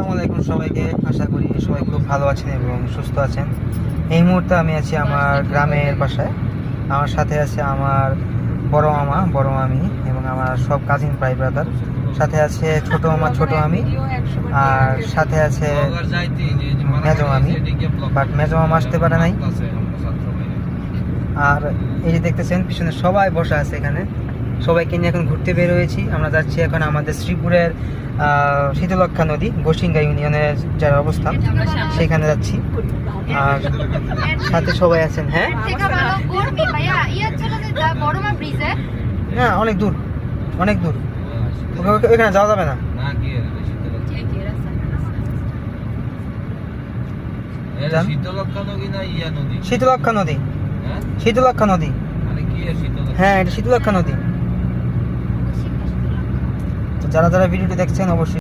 আসসালামু আলাইকুম সবাইকে। আশা করি সবাই খুব ভালো আছেন এবং সুস্থ আছেন। এই মুহূর্তে আমি আছি আমার গ্রামের বাসায়। আমার সাথে আছে আমার বড় মামা, বড় মামি এবং আমার সব কাজিন ভাই ব্রাদার। সাথে আছে ছোট মামা, ছোট মামি, আর সাথে আছে মেজো মামি, বাট মেজো মামা আসতে পারে নাই। আর এই যে দেখতেছেন পিছনে সবাই বসে আছে এখানে, সবাইকে নিয়ে এখন ঘুরতে বের হয়েছি। আমরা যাচ্ছি এখন আমাদের শ্রীপুরের শীতলক্ষা নদী, গোসিঙ্গা ইউনিয়নের যার অবস্থান, সেখানে যাচ্ছি। আর সাথে সবাই আছেন। হ্যাঁ হ্যাঁ, অনেক দূর, অনেক দূর, ওখানে যাওয়া যাবে না। শীতলক্ষা নদী, শীতলক্ষা নদী, হ্যাঁ এটা শীতলক্ষা নদী। তো যারা যারা ভিডিওটি দেখছেন অবশ্যই